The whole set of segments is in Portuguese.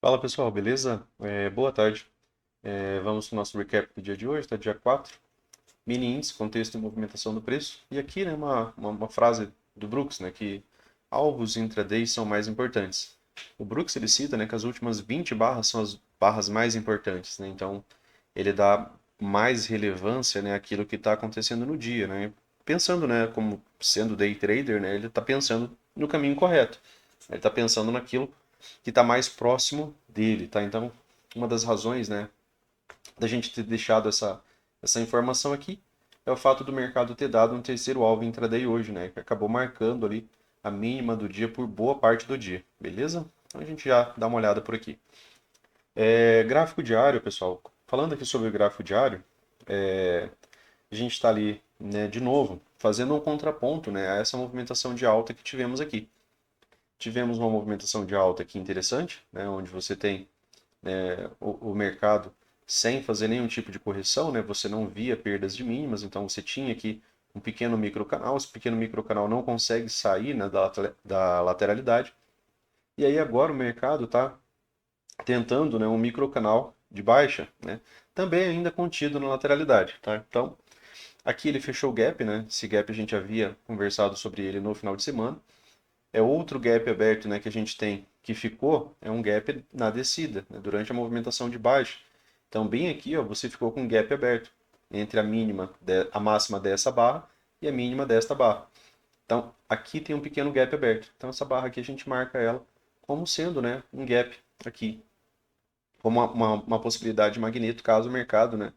Fala pessoal, beleza? Boa tarde. Vamos para o nosso recap do dia de hoje, tá? Dia 4. Mini índice, contexto e movimentação do preço. E aqui, né, uma frase do Brooks, né, que alvos intraday são mais importantes. O Brooks ele cita, né, que as últimas 20 barras são as barras mais importantes, né? Então, ele dá mais relevância, né, àquilo que está acontecendo no dia, né? Pensando, né, como sendo day trader, né, ele está pensando no caminho correto. Ele está pensando naquilo que está mais próximo dele, tá? Então, uma das razões, né, da gente ter deixado essa informação aqui é o fato do mercado ter dado um terceiro alvo intraday hoje, né, que acabou marcando ali a mínima do dia por boa parte do dia, beleza? Então a gente já dá uma olhada por aqui. Gráfico diário, pessoal. Falando aqui sobre o gráfico diário, a gente está ali, né, de novo, fazendo um contraponto, né, a essa movimentação de alta que tivemos aqui. Tivemos uma movimentação de alta aqui interessante, né, onde você tem o mercado sem fazer nenhum tipo de correção, né? Você não via perdas de mínimas, então você tinha aqui um pequeno microcanal, esse pequeno microcanal não consegue sair, né, da lateralidade, e aí agora o mercado está tentando, né, um microcanal de baixa, né, também ainda contido na lateralidade, tá? Então, aqui ele fechou o gap, né? Esse gap a gente havia conversado sobre ele no final de semana. É outro gap aberto, né, que a gente tem que ficou, é um gap na descida, né, durante a movimentação de baixa. Então, bem aqui, ó, você ficou com um gap aberto entre a máxima dessa barra e a mínima desta barra. Então, aqui tem um pequeno gap aberto. Então, essa barra aqui a gente marca ela como sendo, né, um gap aqui, como uma possibilidade de magneto caso o mercado, né,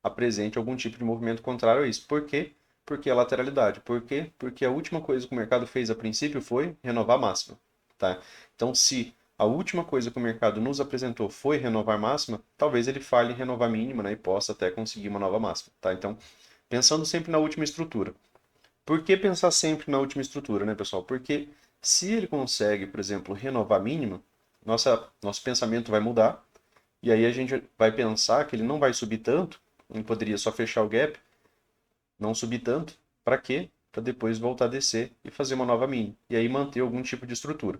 apresente algum tipo de movimento contrário a isso. Por quê? Porque a lateralidade. Por quê? Porque a última coisa que o mercado fez a princípio foi renovar a máxima. Tá? Então, se a última coisa que o mercado nos apresentou foi renovar a máxima, talvez ele fale em renovar a mínima, né, e possa até conseguir uma nova máxima. Tá? Então, pensando sempre na última estrutura. Por que pensar sempre na última estrutura, né, pessoal? Porque se ele consegue, por exemplo, renovar a mínima, nosso pensamento vai mudar e aí a gente vai pensar que ele não vai subir tanto, ele poderia só fechar o gap, não subir tanto, para quê? Para depois voltar a descer e fazer uma nova mini. E aí manter algum tipo de estrutura.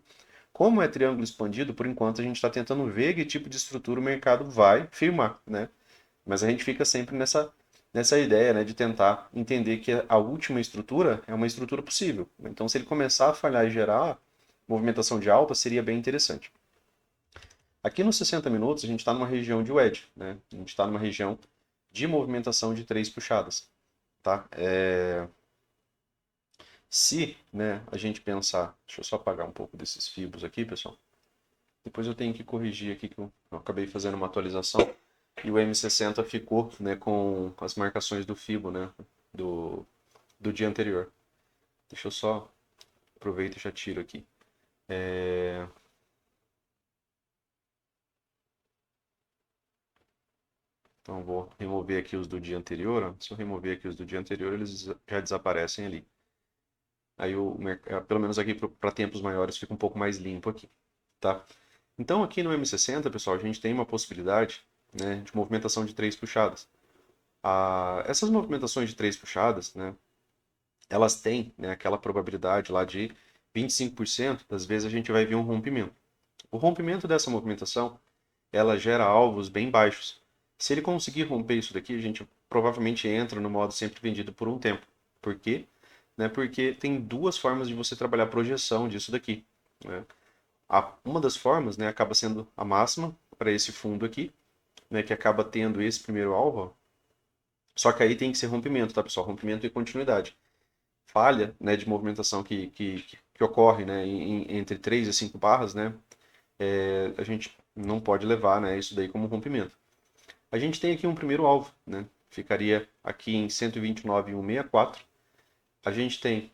Como é triângulo expandido, por enquanto a gente está tentando ver que tipo de estrutura o mercado vai firmar, né? Mas a gente fica sempre nessa ideia, né, de tentar entender que a última estrutura é uma estrutura possível. Então, se ele começar a falhar e gerar movimentação de alta, seria bem interessante. Aqui nos 60 minutos, a gente está numa região de wedge, né? A gente está numa região de movimentação de três puxadas, tá? Se, né, a gente pensar, deixa eu só apagar um pouco desses fibros aqui, pessoal. Depois eu tenho que corrigir aqui que eu acabei fazendo uma atualização e o M60 ficou, né, com as marcações do fibo, né, do, do dia anterior. Deixa eu só aproveito e já tiro aqui. Então vou remover aqui os do dia anterior. Ó. Se eu remover aqui os do dia anterior, eles já desaparecem ali. Aí pelo menos aqui para tempos maiores fica um pouco mais limpo aqui, tá? Então aqui no M60, pessoal, a gente tem uma possibilidade, né, de movimentação de três puxadas. Essas movimentações de três puxadas, né, elas têm, né, aquela probabilidade lá de 25% das vezes a gente vai ver um rompimento. O rompimento dessa movimentação, ela gera alvos bem baixos. Se ele conseguir romper isso daqui, a gente provavelmente entra no modo sempre vendido por um tempo. Por quê? Né, porque tem duas formas de você trabalhar a projeção disso daqui. Né? Uma das formas, né, acaba sendo a máxima para esse fundo aqui, né, que acaba tendo esse primeiro alvo. Ó. Só que aí tem que ser rompimento, tá, pessoal? Rompimento e continuidade. Falha, né, de movimentação que ocorre, né, entre 3 e 5 barras, né, a gente não pode levar, né, isso daí como rompimento. A gente tem aqui um primeiro alvo, né, ficaria aqui em 129,164. A gente tem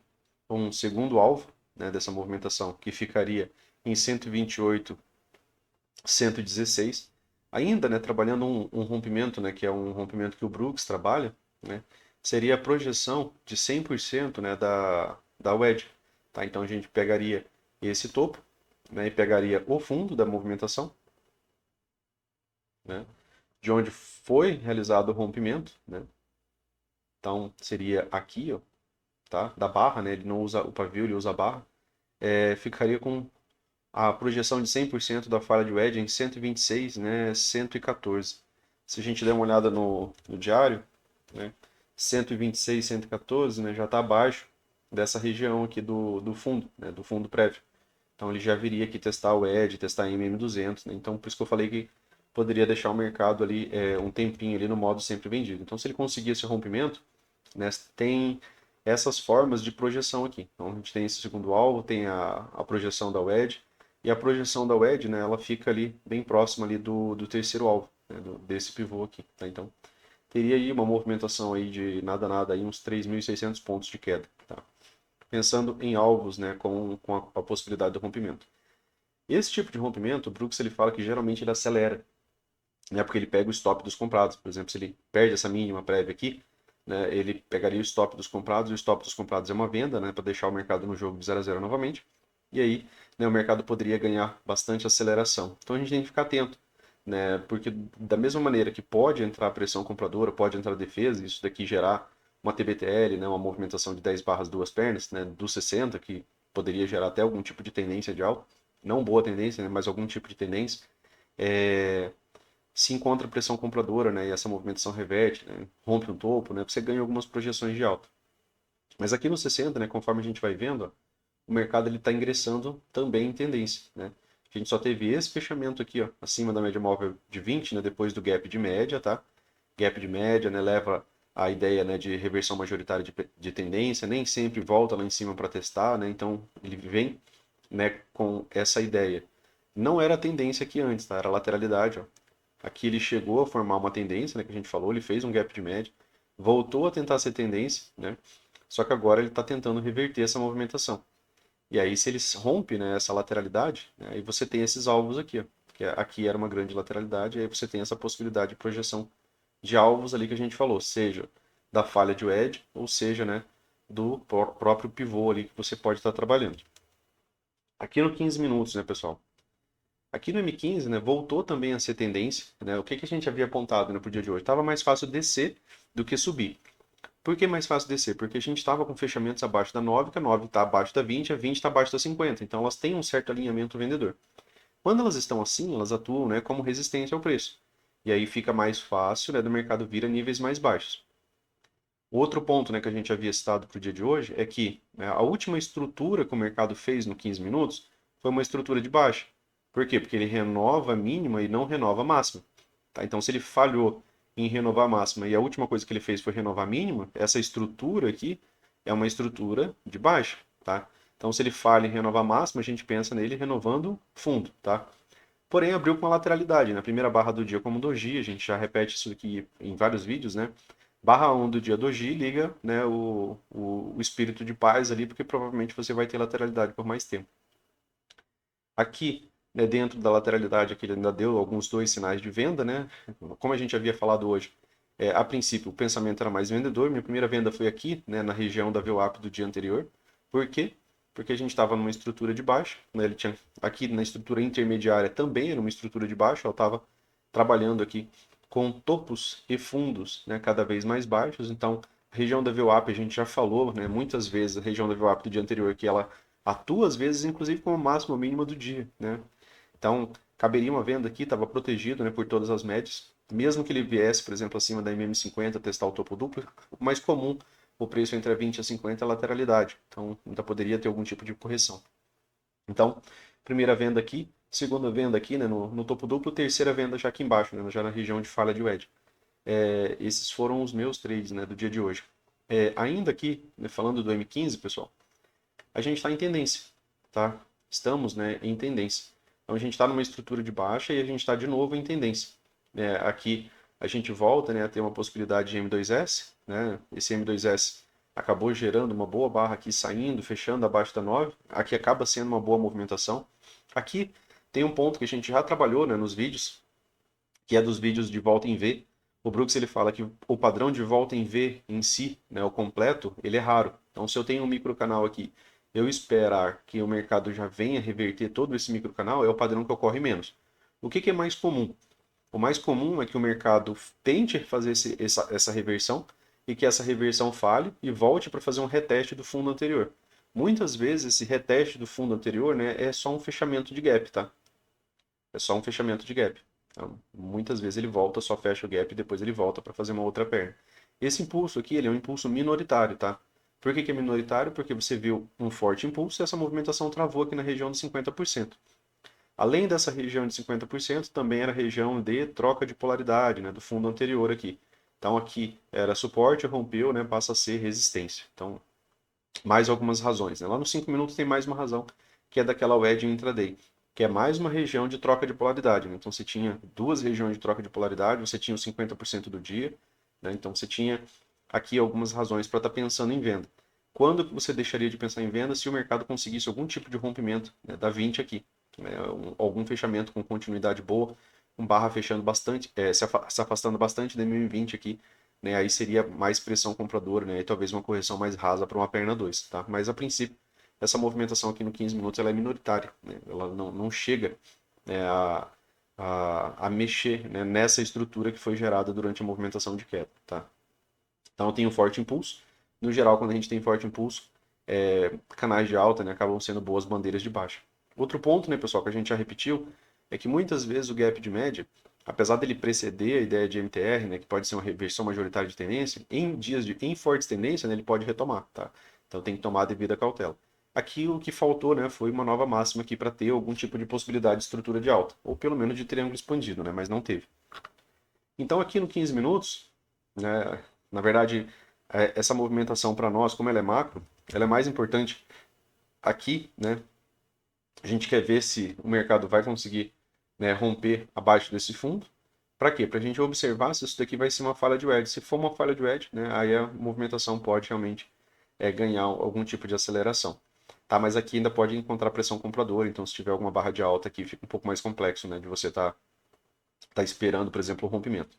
um segundo alvo, né, dessa movimentação que ficaria em 128,116. Ainda, né, trabalhando um rompimento, né, que é um rompimento que o Brooks trabalha, né, seria a projeção de 100%, né, da wedge. Tá? Então a gente pegaria esse topo, né, e pegaria o fundo da movimentação, né, de onde foi realizado o rompimento, né. Então seria aqui, ó, tá, da barra, né, ele não usa o pavio, ele usa a barra, ficaria com a projeção de 100% da falha de wedge é em 126, né, 114. Se a gente der uma olhada no diário, né, 126, 114, né, já está abaixo dessa região aqui do fundo, né, do fundo prévio. Então ele já viria aqui testar o wedge, testar MM200, né, então por isso que eu falei que poderia deixar o mercado ali um tempinho ali no modo sempre vendido. Então se ele conseguir esse rompimento, né, tem essas formas de projeção aqui. Então a gente tem esse segundo alvo, tem a projeção da wedge, e a projeção da wedge, né, ela fica ali bem próxima ali do terceiro alvo, né, desse pivô aqui. Tá? Então teria aí uma movimentação aí de nada nada aí uns 3.600 pontos de queda. Tá? Pensando em alvos, né, com a possibilidade do rompimento. Esse tipo de rompimento, o Brooks ele fala que geralmente ele acelera, né, porque ele pega o stop dos comprados. Por exemplo, se ele perde essa mínima prévia aqui, né, ele pegaria o stop dos comprados, e o stop dos comprados é uma venda, né, para deixar o mercado no jogo de 0 a 0 novamente, e aí, né, o mercado poderia ganhar bastante aceleração. Então a gente tem que ficar atento, né, porque da mesma maneira que pode entrar pressão compradora, pode entrar defesa, isso daqui gerar uma TBTL, né, uma movimentação de 10 barras duas pernas, né, dos 60, que poderia gerar até algum tipo de tendência de alta, não boa tendência, né, mas algum tipo de tendência, se encontra pressão compradora, né, e essa movimentação reverte, né, rompe um topo, né, você ganha algumas projeções de alta. Mas aqui no 60, né, conforme a gente vai vendo, ó, o mercado está ingressando também em tendência. Né? A gente só teve esse fechamento aqui, ó, acima da média móvel de 20, né, depois do gap de média, tá? Gap de média, né, leva a ideia, né, de reversão majoritária de tendência, nem sempre volta lá em cima para testar, né? Então ele vem, né, com essa ideia. Não era tendência aqui antes, tá? Era lateralidade, ó. Aqui ele chegou a formar uma tendência, né, que a gente falou, ele fez um gap de média, voltou a tentar ser tendência, né? Só que agora ele está tentando reverter essa movimentação. E aí, se ele rompe, né, essa lateralidade, né, aí você tem esses alvos aqui, ó, que aqui era uma grande lateralidade, e aí você tem essa possibilidade de projeção de alvos ali que a gente falou, seja da falha de wedge, ou seja, né, do próprio pivô ali que você pode estar trabalhando. Aqui no 15 minutos, né, pessoal? Aqui no M15, né, voltou também a ser tendência, né? O que a gente havia apontado, né, para o dia de hoje? Estava mais fácil descer do que subir. Por que mais fácil descer? Porque a gente estava com fechamentos abaixo da 9, que a 9 está abaixo da 20, a 20 está abaixo da 50. Então elas têm um certo alinhamento vendedor. Quando elas estão assim, elas atuam, né, como resistência ao preço. E aí fica mais fácil, né, do mercado vir a níveis mais baixos. Outro ponto, né, que a gente havia citado para o dia de hoje é que, né, a última estrutura que o mercado fez no 15 minutos foi uma estrutura de baixa. Por quê? Porque ele renova a mínima e não renova a máxima. Tá? Então, se ele falhou em renovar a máxima e a última coisa que ele fez foi renovar a mínima, essa estrutura aqui é uma estrutura de baixa. Tá? Então, se ele falha em renovar a máxima, a gente pensa nele renovando fundo. Tá? Porém, abriu com a lateralidade. Na primeira barra do dia como doji, a gente já repete isso aqui em vários vídeos, né? Barra 1 do dia doji liga, né, o espírito de paz ali, porque provavelmente você vai ter lateralidade por mais tempo. Aqui, né, dentro da lateralidade, aqui ele ainda deu alguns dois sinais de venda, né? Como a gente havia falado hoje, a princípio o pensamento era mais vendedor. Minha primeira venda foi aqui, né, na região da VWAP do dia anterior. Por quê? Porque a gente estava numa estrutura de baixa, né? Ele tinha aqui na estrutura intermediária também era uma estrutura de baixa, ela estava trabalhando aqui com topos e fundos, né, cada vez mais baixos. Então, a região da VWAP a gente já falou, né, muitas vezes a região da VWAP do dia anterior que ela atua às vezes inclusive como máxima mínima do dia, né? Então, caberia uma venda aqui, estava protegido, né, por todas as médias. Mesmo que ele viesse, por exemplo, acima da MM50 testar o topo duplo, o mais comum, o preço entre a 20 e a 50 é a lateralidade. Então, ainda poderia ter algum tipo de correção. Então, primeira venda aqui, segunda venda aqui, né, no topo duplo, terceira venda já aqui embaixo, né, já na região de falha de wedge. Esses foram os meus trades, né, do dia de hoje. Ainda aqui, né, falando do M15, pessoal, a gente está em tendência, tá? Estamos, né, em tendência. Então a gente está numa estrutura de baixa e a gente está de novo em tendência. Aqui a gente volta, né, a ter uma possibilidade de M2S, né? Esse M2S acabou gerando uma boa barra aqui, saindo, fechando abaixo da 9. Aqui acaba sendo uma boa movimentação. Aqui tem um ponto que a gente já trabalhou, né, nos vídeos, que é dos vídeos de volta em V. O Brooks ele fala que o padrão de volta em V em si, né, o completo, ele é raro. Então se eu tenho um microcanal aqui, eu esperar que o mercado já venha reverter todo esse microcanal, é o padrão que ocorre menos. O que é mais comum? O mais comum é que o mercado tente fazer essa reversão e que essa reversão falhe e volte para fazer um reteste do fundo anterior. Muitas vezes esse reteste do fundo anterior, né, é só um fechamento de gap, tá? É só um fechamento de gap. Então, muitas vezes ele volta, só fecha o gap e depois ele volta para fazer uma outra perna. Esse impulso aqui, ele é um impulso minoritário, tá? Por que que é minoritário? Porque você viu um forte impulso e essa movimentação travou aqui na região de 50%. Além dessa região de 50%, também era região de troca de polaridade, né, do fundo anterior aqui. Então aqui era suporte, rompeu, né, passa a ser resistência. Então, mais algumas razões, né? Lá nos 5 minutos tem mais uma razão, que é daquela wedge intraday, que é mais uma região de troca de polaridade, né? Então você tinha duas regiões de troca de polaridade, você tinha os 50% do dia, né? Então você tinha aqui algumas razões para estar pensando em venda. Quando você deixaria de pensar em venda se o mercado conseguisse algum tipo de rompimento, né, da 20 aqui, né, algum fechamento com continuidade boa, um barra fechando bastante, se afastando bastante da 1020 aqui, né, aí seria mais pressão compradora, né, e talvez uma correção mais rasa para uma perna 2, tá? Mas a princípio, essa movimentação aqui no 15 minutos ela é minoritária, né? Ela não chega, né, a mexer, né, nessa estrutura que foi gerada durante a movimentação de queda, tá? Então tem um forte impulso. No geral, quando a gente tem forte impulso, canais de alta, né, acabam sendo boas bandeiras de baixa. Outro ponto, né, pessoal, que a gente já repetiu, é que muitas vezes o gap de média, apesar dele preceder a ideia de MTR, né, que pode ser uma reversão majoritária de tendência, em fortes tendências, né, ele pode retomar, tá? Então tem que tomar a devida cautela. Aqui o que faltou, né, foi uma nova máxima aqui para ter algum tipo de possibilidade de estrutura de alta, ou pelo menos de triângulo expandido, né, mas não teve. Então aqui no 15 minutos, né, na verdade, essa movimentação para nós, como ela é macro, ela é mais importante aqui, né? A gente quer ver se o mercado vai conseguir, né, romper abaixo desse fundo. Para quê? Para a gente observar se isso daqui vai ser uma falha de wedge. Se for uma falha de wedge, né, aí a movimentação pode realmente ganhar algum tipo de aceleração. Tá, mas aqui ainda pode encontrar pressão compradora, então se tiver alguma barra de alta aqui, fica um pouco mais complexo, né, de você tá esperando, por exemplo, o rompimento.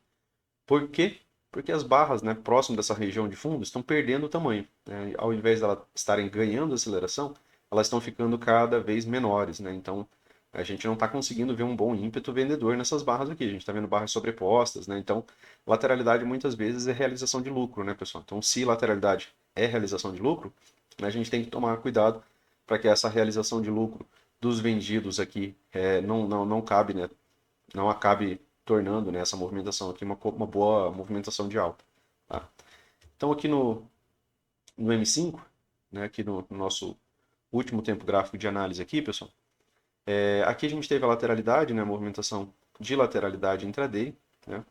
Por quê? Porque as barras, né, próximo dessa região de fundo estão perdendo o tamanho, né? Ao invés de elas estarem ganhando aceleração, elas estão ficando cada vez menores, né? Então a gente não está conseguindo ver um bom ímpeto vendedor nessas barras aqui. A gente está vendo barras sobrepostas, né? Então lateralidade muitas vezes é realização de lucro, né, pessoal? Então se lateralidade é realização de lucro, né, a gente tem que tomar cuidado para que essa realização de lucro dos vendidos aqui não cabe, né? Não acabe tornando, né, essa movimentação aqui uma boa movimentação de alta. Tá? Então aqui no M5, né, aqui no nosso último tempo gráfico de análise aqui, pessoal, aqui a gente teve a lateralidade, né, a movimentação de lateralidade intraday, né?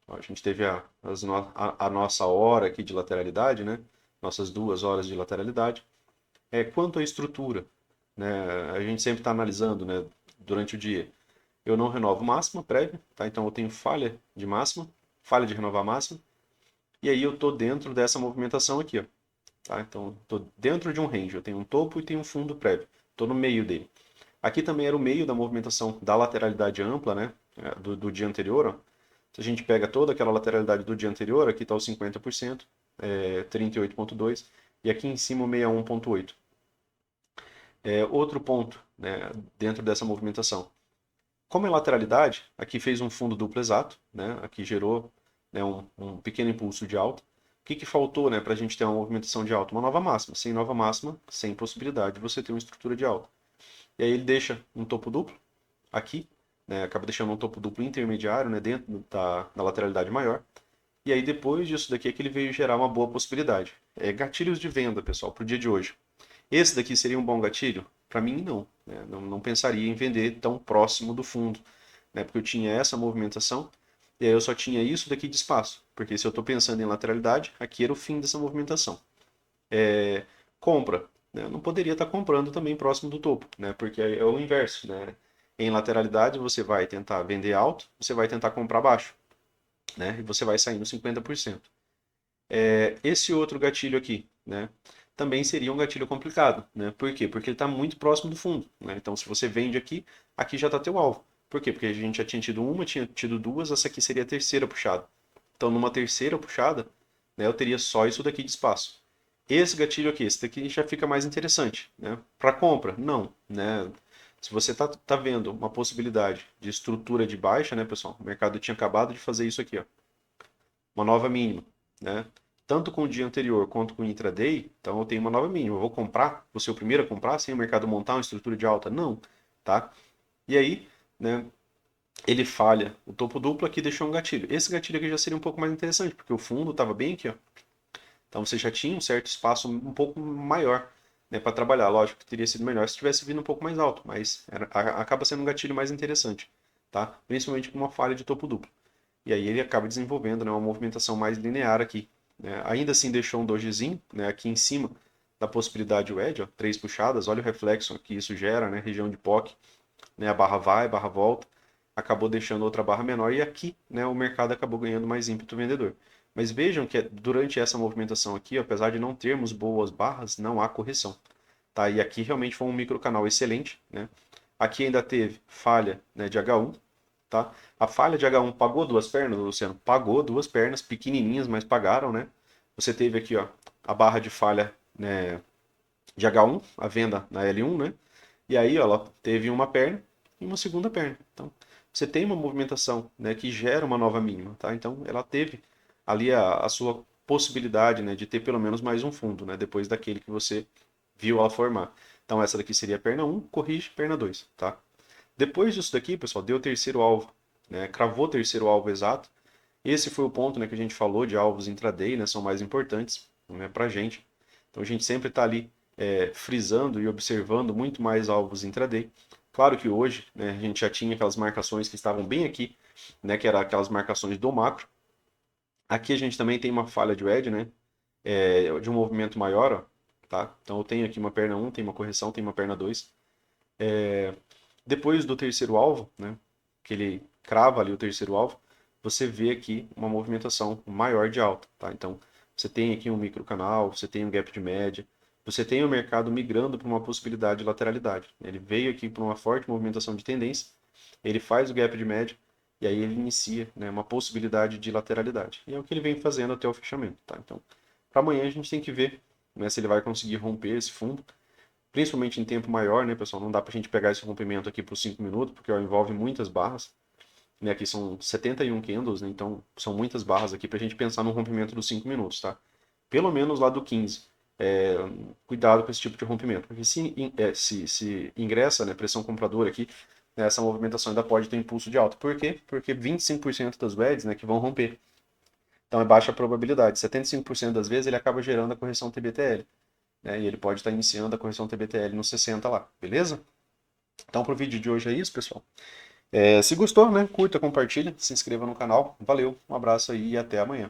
Ó, a gente teve a nossa hora aqui de lateralidade, né? Nossas 2 horas de lateralidade. Quanto à estrutura, né? A gente sempre está analisando, né, durante o dia. Eu não renovo máxima prévia, tá? Então eu tenho falha de máxima, falha de renovar máxima, e aí eu estou dentro dessa movimentação aqui, ó, tá? Então estou dentro de um range, eu tenho um topo e tenho um fundo prévio, estou no meio dele. Aqui também era o meio da movimentação da lateralidade ampla, né, do dia anterior, ó. Se a gente pega toda aquela lateralidade do dia anterior, aqui está o 50%, 38,2, e aqui em cima o 61,8. Outro ponto, né, dentro dessa movimentação. Como é lateralidade, aqui fez um fundo duplo exato, né? Aqui gerou, né, um pequeno impulso de alta. O que faltou, né, para a gente ter uma movimentação de alta? Uma nova máxima. Sem nova máxima, sem possibilidade de você ter uma estrutura de alta. E aí ele deixa um topo duplo aqui, né, acaba deixando um topo duplo intermediário, né, dentro da lateralidade maior. E aí depois disso daqui é que ele veio gerar uma boa possibilidade. Gatilhos de venda, pessoal, para o dia de hoje. Esse daqui seria um bom gatilho? Para mim, não, né? Não pensaria em vender tão próximo do fundo, né? Porque eu tinha essa movimentação e aí eu só tinha isso daqui de espaço. Porque se eu estou pensando em lateralidade, aqui era o fim dessa movimentação. Compra, né? Eu não poderia estar comprando também próximo do topo, né? Porque é o inverso, né? Em lateralidade, você vai tentar vender alto, você vai tentar comprar baixo, né? E você vai sair no 50%. Esse outro gatilho aqui, né? Também seria um gatilho complicado, né? Por quê? Porque ele está muito próximo do fundo, né? Então, se você vende aqui, aqui já está teu alvo. Por quê? Porque a gente já tinha tido uma, tinha tido duas, essa aqui seria a terceira puxada. Então, numa terceira puxada, né, eu teria só isso daqui de espaço. Esse gatilho aqui, esse daqui já fica mais interessante, né? Para compra, não, né? Se você tá vendo uma possibilidade de estrutura de baixa, né, pessoal? O mercado tinha acabado de fazer isso aqui, ó. Uma nova mínima, né? tanto com o dia anterior quanto com o intraday, então eu tenho uma nova mínima. Eu vou comprar, vou ser o primeiro a comprar sem o mercado montar uma estrutura de alta? Não, tá? E aí, né, ele falha o topo duplo aqui, deixou um gatilho. Esse gatilho aqui já seria um pouco mais interessante, porque o fundo estava bem aqui, ó. Então você já tinha um certo espaço um pouco maior, né, para trabalhar. Lógico que teria sido melhor se tivesse vindo um pouco mais alto, mas acaba sendo um gatilho mais interessante, tá? Principalmente com uma falha de topo duplo. E aí ele acaba desenvolvendo, né, uma movimentação mais linear aqui, né? Ainda assim deixou um dojizinho, né, aqui em cima da possibilidade wedge, ó, 3 puxadas, olha o reflexo que isso gera, né, região de POC, né, a barra vai, barra volta, acabou deixando outra barra menor e aqui, né, o mercado acabou ganhando mais ímpeto vendedor. Mas vejam que durante essa movimentação aqui, apesar de não termos boas barras, não há correção, tá? E aqui realmente foi um microcanal excelente, né? Aqui ainda teve falha, né, de H1, tá? A falha de H1 pagou duas pernas, Luciano? Pagou duas pernas, pequenininhas, mas pagaram, né? Você teve aqui, ó, a barra de falha, né, de H1, a venda na L1, né? E aí, ó, ela teve uma perna e uma segunda perna. Então, você tem uma movimentação, né, que gera uma nova mínima, tá? Então, ela teve ali a sua possibilidade, né, de ter pelo menos mais um fundo, né, depois daquele que você viu ela formar. Então, essa daqui seria a perna 1, corrige, perna 2, tá? Depois disso daqui, pessoal, deu o terceiro alvo, né, cravou o terceiro alvo exato. Esse foi o ponto, né, que a gente falou de alvos intraday, né, são mais importantes, né, para a gente. Então a gente sempre está ali frisando e observando muito mais alvos intraday. Claro que hoje, né, a gente já tinha aquelas marcações que estavam bem aqui, né, que eram aquelas marcações do macro. Aqui a gente também tem uma falha de wedge, né, de um movimento maior, ó, tá? Então eu tenho aqui uma perna 1, tem uma correção, tem uma perna 2. Depois do terceiro alvo, né, que ele crava ali o terceiro alvo, você vê aqui uma movimentação maior de alta, tá? Então, você tem aqui um microcanal, você tem um gap de média, você tem o mercado migrando para uma possibilidade de lateralidade. Ele veio aqui para uma forte movimentação de tendência, ele faz o gap de média, e aí ele inicia, né, uma possibilidade de lateralidade. E é o que ele vem fazendo até o fechamento, tá? Então, para amanhã a gente tem que ver, né, se ele vai conseguir romper esse fundo, principalmente em tempo maior, né, pessoal? Não dá para a gente pegar esse rompimento aqui por 5 minutos, porque ó, envolve muitas barras. Né, aqui são 71 candles, né, então são muitas barras aqui para a gente pensar no rompimento dos 5 minutos, tá? Pelo menos lá do 15. Cuidado com esse tipo de rompimento, porque se ingressa, né, pressão compradora aqui, né, essa movimentação ainda pode ter impulso de alta. Por quê? Porque 25% das wedges, né, que vão romper. Então é baixa a probabilidade. 75% das vezes ele acaba gerando a correção TBTL. Né, e ele pode estar iniciando a correção TBTL no 60 lá, beleza? Então pro vídeo de hoje é isso, pessoal. Se gostou, né, curta, compartilha, se inscreva no canal. Valeu, um abraço aí e até amanhã.